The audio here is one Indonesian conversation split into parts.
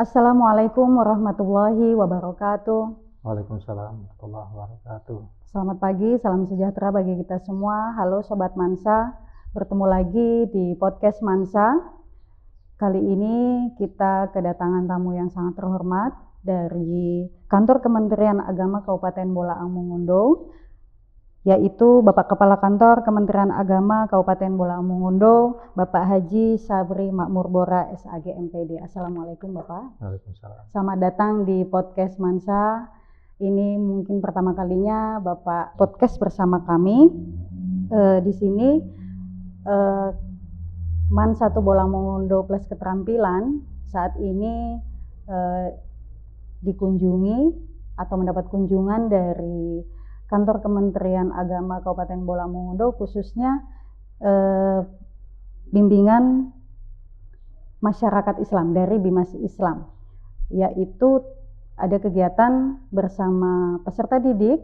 Assalamualaikum warahmatullahi wabarakatuh. Waalaikumsalam warahmatullahi wabarakatuh. Selamat pagi, salam sejahtera bagi kita semua. Halo Sobat Mansa, bertemu lagi di podcast Mansa. Kali ini kita kedatangan tamu yang sangat terhormat dari Kantor Kementerian Agama Kabupaten Bolaang Mongondo, yaitu Bapak Kepala Kantor Kementerian Agama Kabupaten Bolaang Mongondo, Bapak Haji Sabri Makmur Bora SAG MPD. Assalamualaikum Bapak. Waalaikumsalam. Selamat datang di podcast Mansa. Ini mungkin pertama kalinya Bapak podcast bersama kami. Di sini Man 1 Bolaang Mongondo Plus Keterampilan saat ini dikunjungi atau mendapat kunjungan dari Kantor Kementerian Agama Kabupaten Bolaang Mongondo, khususnya bimbingan masyarakat Islam dari Bimas Islam, yaitu ada kegiatan bersama peserta didik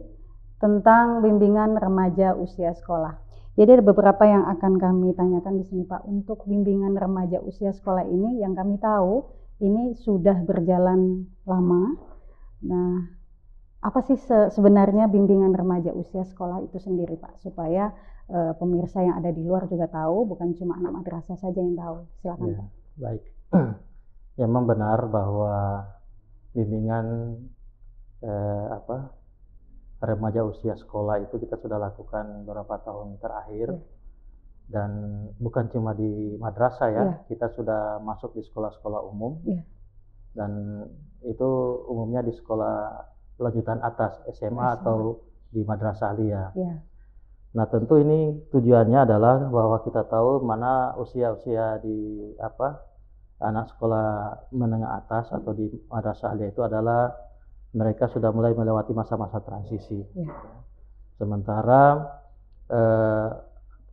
tentang bimbingan remaja usia sekolah. Jadi ada beberapa yang akan kami tanyakan di sini Pak. Untuk bimbingan remaja usia sekolah ini, yang kami tahu ini sudah berjalan lama. Nah, apa sih sebenarnya bimbingan remaja usia sekolah itu sendiri Pak? Supaya pemirsa yang ada di luar juga tahu, bukan cuma anak madrasah saja yang tahu. Silakan Ya, Pak. baik. Ya, memang benar bahwa bimbingan remaja usia sekolah itu kita sudah lakukan beberapa tahun terakhir. Dan bukan cuma di madrasah ya, kita sudah masuk di sekolah-sekolah umum. Dan itu umumnya di sekolah lanjutan atas SMA atau di madrasah aliyah. Nah, tentu ini tujuannya adalah bahwa kita tahu mana usia-usia di anak sekolah menengah atas atau di madrasah aliyah itu adalah mereka sudah mulai melewati masa-masa transisi. Sementara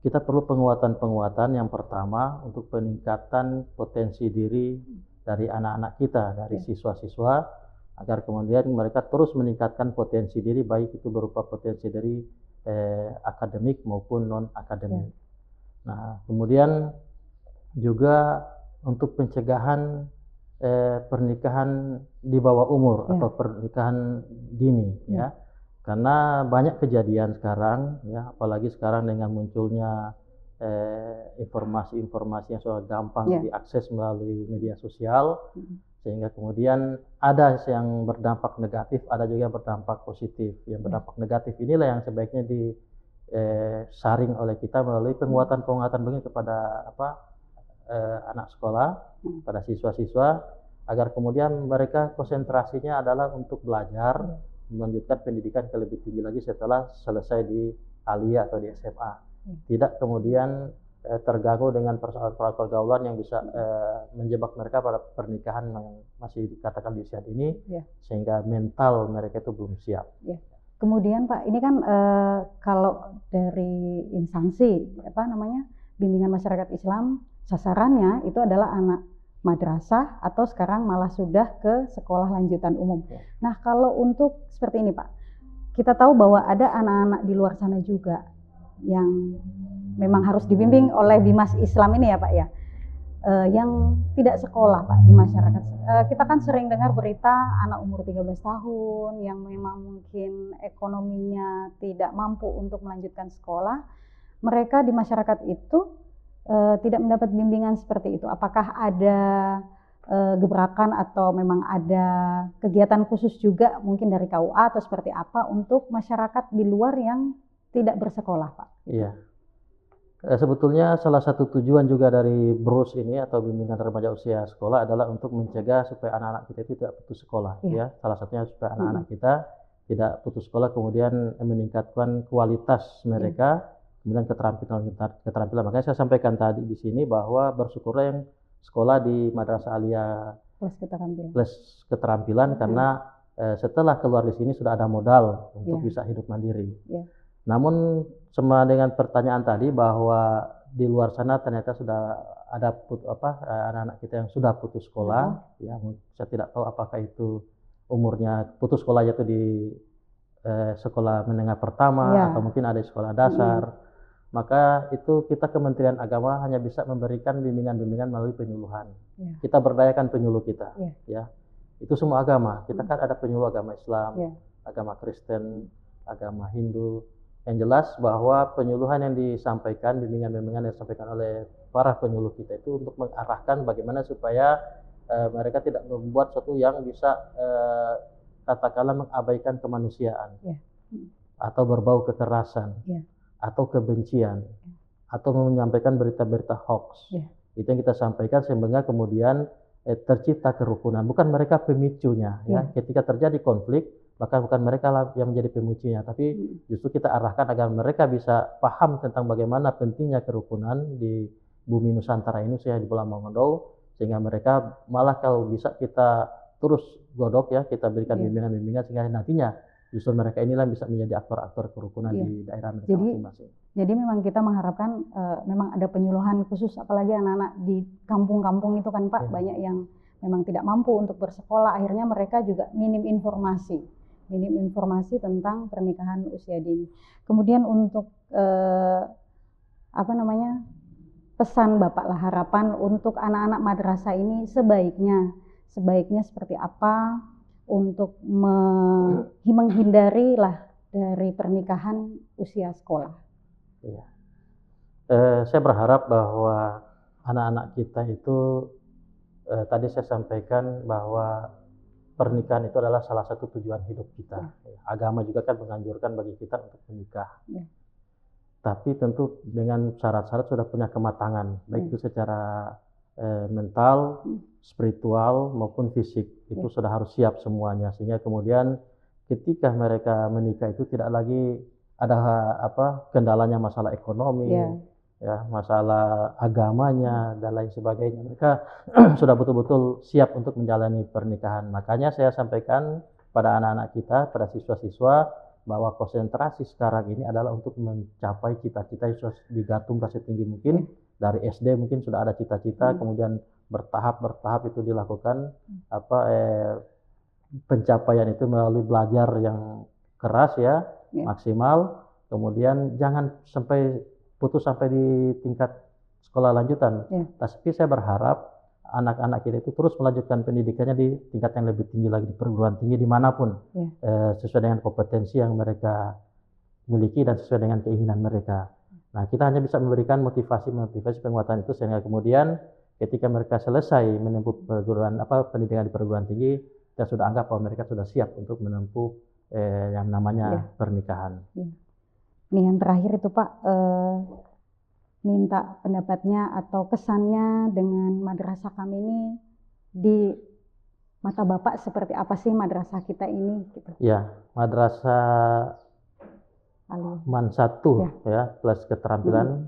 kita perlu penguatan-penguatan yang pertama untuk peningkatan potensi diri dari anak-anak kita, dari siswa-siswa, agar kemudian mereka terus meningkatkan potensi diri, baik itu berupa potensi dari akademik maupun non-akademik. Nah, kemudian juga untuk pencegahan pernikahan di bawah umur atau pernikahan dini, ya. Karena banyak kejadian sekarang, ya, apalagi sekarang dengan munculnya informasi-informasi yang sudah gampang diakses melalui media sosial, sehingga kemudian ada yang berdampak negatif, ada juga yang berdampak positif. Yang berdampak negatif inilah yang sebaiknya disaring oleh kita melalui penguatan-penguatan begini kepada anak sekolah, pada siswa-siswa, agar kemudian mereka konsentrasinya adalah untuk belajar, melanjutkan pendidikan ke lebih tinggi lagi setelah selesai di aliyah atau di SMA. Tidak kemudian terganggu dengan persoalan pergaulan yang bisa menjebak mereka pada pernikahan yang masih dikatakan di usia ini, sehingga mental mereka itu belum siap. Kemudian Pak, ini kan kalau dari instansi bimbingan masyarakat Islam, sasarannya itu adalah anak madrasah atau sekarang malah sudah ke sekolah lanjutan umum. Nah, kalau untuk seperti ini Pak, kita tahu bahwa ada anak-anak di luar sana juga yang memang harus dibimbing oleh Bimas Islam ini ya Pak ya, yang tidak sekolah Pak di masyarakat. Kita kan sering dengar berita anak umur 13 tahun yang memang mungkin ekonominya tidak mampu untuk melanjutkan sekolah, mereka di masyarakat itu tidak mendapat bimbingan seperti itu. Apakah ada gebrakan atau memang ada kegiatan khusus juga mungkin dari KUA atau seperti apa untuk masyarakat di luar yang tidak bersekolah Pak? Iya. Sebetulnya salah satu tujuan juga dari BRUS ini atau bimbingan remaja usia sekolah adalah untuk mencegah supaya anak-anak kita itu tidak putus sekolah. Ya, salah satunya supaya anak-anak kita tidak putus sekolah, kemudian meningkatkan kualitas mereka, kemudian keterampilan. Makanya saya sampaikan tadi di sini bahwa bersyukurlah yang sekolah di madrasah aliyah plus keterampilan karena setelah keluar di sini sudah ada modal untuk bisa hidup mandiri. Namun sama dengan pertanyaan tadi bahwa di luar sana ternyata sudah ada anak-anak kita yang sudah putus sekolah, ya, saya tidak tahu apakah itu umurnya putus sekolahnya itu di sekolah menengah pertama atau mungkin ada di sekolah dasar. maka itu kita Kementerian Agama hanya bisa memberikan bimbingan-bimbingan melalui penyuluhan. Kita berdayakan penyuluh kita, ya. Itu semua agama. Kita kan ada penyuluh agama Islam, agama Kristen, agama Hindu. Yang jelas bahwa penyuluhan yang disampaikan, bimbingan-bimbingan yang disampaikan oleh para penyuluh kita itu untuk mengarahkan bagaimana supaya mereka tidak membuat sesuatu yang bisa katakanlah mengabaikan kemanusiaan, atau berbau kekerasan, atau kebencian, atau menyampaikan berita-berita hoax. Itu yang kita sampaikan sehingga kemudian tercipta kerukunan. Bukan mereka pemicunya, ya. Ketika terjadi konflik, bahkan bukan mereka yang menjadi pemicunya, tapi justru kita arahkan agar mereka bisa paham tentang bagaimana pentingnya kerukunan di bumi Nusantara ini, khususnya di Pulau Mongondo, sehingga mereka malah kalau bisa kita terus godok, ya, kita berikan bimbingan-bimbingan sehingga nantinya justru mereka inilah bisa menjadi aktor-aktor kerukunan di daerah mereka masing-masing. Jadi memang kita mengharapkan memang ada penyuluhan khusus, apalagi anak-anak di kampung-kampung itu kan Pak, banyak yang memang tidak mampu untuk bersekolah, akhirnya mereka juga minim informasi tentang pernikahan usia dini. Kemudian untuk pesan Bapak lah, harapan untuk anak-anak madrasah ini sebaiknya seperti apa untuk menghindari lah dari pernikahan usia sekolah. Saya berharap bahwa anak-anak kita itu tadi saya sampaikan bahwa pernikahan itu adalah salah satu tujuan hidup kita. Agama juga kan menganjurkan bagi kita untuk menikah. Tapi tentu dengan syarat-syarat sudah punya kematangan, baik itu secara mental, spiritual maupun fisik. Itu sudah harus siap semuanya, sehingga kemudian ketika mereka menikah itu tidak lagi ada kendalanya masalah ekonomi, ya, masalah agamanya dan lain sebagainya. Mereka sudah betul-betul siap untuk menjalani pernikahan. Makanya saya sampaikan pada anak-anak kita, pada siswa-siswa, bahwa konsentrasi sekarang ini adalah untuk mencapai cita-cita yang sudah digatungkan setinggi mungkin. Dari SD mungkin sudah ada cita-cita, kemudian bertahap itu dilakukan pencapaian itu melalui belajar yang keras, ya, maksimal. Kemudian jangan sampai putus sampai di tingkat sekolah lanjutan. Tapi saya berharap anak-anak kita itu terus melanjutkan pendidikannya di tingkat yang lebih tinggi lagi, di perguruan tinggi dimanapun, sesuai dengan kompetensi yang mereka miliki dan sesuai dengan keinginan mereka. Nah, kita hanya bisa memberikan motivasi penguatan itu, sehingga kemudian ketika mereka selesai menempuh pendidikan di perguruan tinggi, kita sudah anggap bahwa mereka sudah siap untuk menempuh yang namanya pernikahan. Ini yang terakhir itu Pak, minta pendapatnya atau kesannya dengan madrasah kami ini, di mata Bapak seperti apa sih madrasah kita ini? Gitu. Ya, madrasah MAN 1 ya, plus keterampilan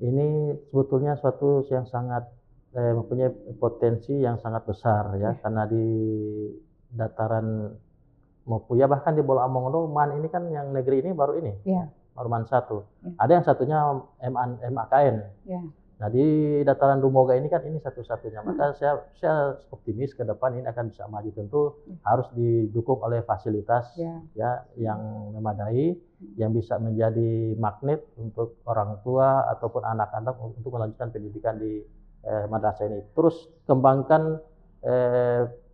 ini sebetulnya suatu yang sangat mempunyai potensi yang sangat besar, ya, karena di dataran Mopuya bahkan di Pulau Mongondo, MAN ini kan yang negeri ini baru ini, baru MAN 1. Ada yang satunya MAKN. Nah, di dataran Dumoga ini kan ini satu-satunya. Maka saya optimis ke depan ini akan bisa maju. Tentu harus didukung oleh fasilitas ya yang memadai, yang bisa menjadi magnet untuk orang tua ataupun anak-anak untuk melanjutkan pendidikan di madrasah ini. Terus kembangkan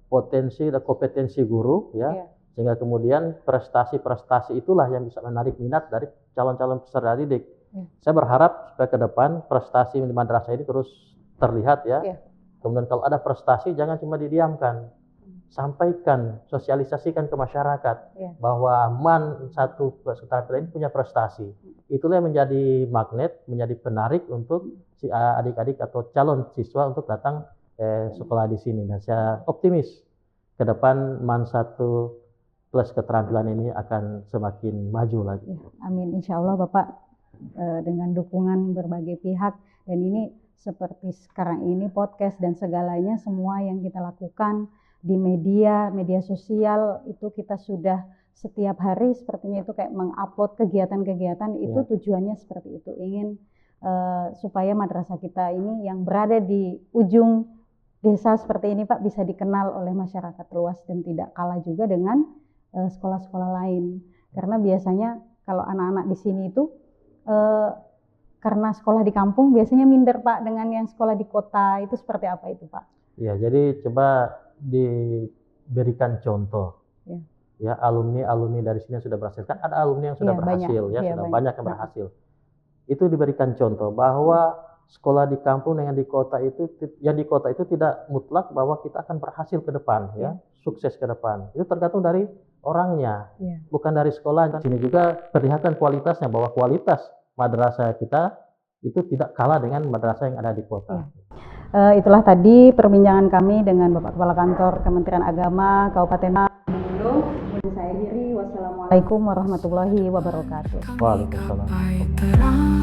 potensi dan kompetensi guru, ya, sehingga kemudian prestasi-prestasi itulah yang bisa menarik minat dari calon-calon peserta didik. Saya berharap supaya ke depan prestasi di madrasah ini terus terlihat, ya. Kemudian kalau ada prestasi jangan cuma didiamkan, sampaikan, sosialisasikan ke masyarakat bahwa MAN 1 plus keterampilan ini punya prestasi. Itulah yang menjadi magnet, menjadi penarik untuk si adik-adik atau calon siswa untuk datang sekolah di sini. Dan saya optimis ke depan MAN 1 plus keterampilan ini akan semakin maju lagi. Amin, insya Allah Bapak, dengan dukungan berbagai pihak, dan ini seperti sekarang ini podcast dan segalanya semua yang kita lakukan di media sosial itu kita sudah setiap hari sepertinya itu kayak mengupload kegiatan-kegiatan itu tujuannya seperti itu, ingin supaya madrasah kita ini yang berada di ujung desa seperti ini Pak bisa dikenal oleh masyarakat luas dan tidak kalah juga dengan sekolah-sekolah lain, karena biasanya kalau anak-anak di sini itu eh, karena sekolah di kampung biasanya minder Pak dengan yang sekolah di kota, itu seperti apa itu Pak? Ya, jadi coba diberikan contoh. Ya, alumni dari sini yang sudah berhasil. Kan ada alumni yang sudah berhasil, sudah banyak yang berhasil. Itu diberikan contoh bahwa sekolah di kampung dengan di kota itu, yang di kota itu tidak mutlak bahwa kita akan berhasil ke depan, sukses ke depan. Itu tergantung dari orangnya, bukan dari sekolah. Sini juga kelihatan kualitasnya, bahwa kualitas madrasah kita itu tidak kalah dengan madrasah yang ada di kota. Itulah tadi perbincangan kami dengan Bapak Kepala Kantor Kementerian Agama Kabupaten Manado. Saya akhiri, wassalamualaikum warahmatullahi wabarakatuh. Waalaikumsalam.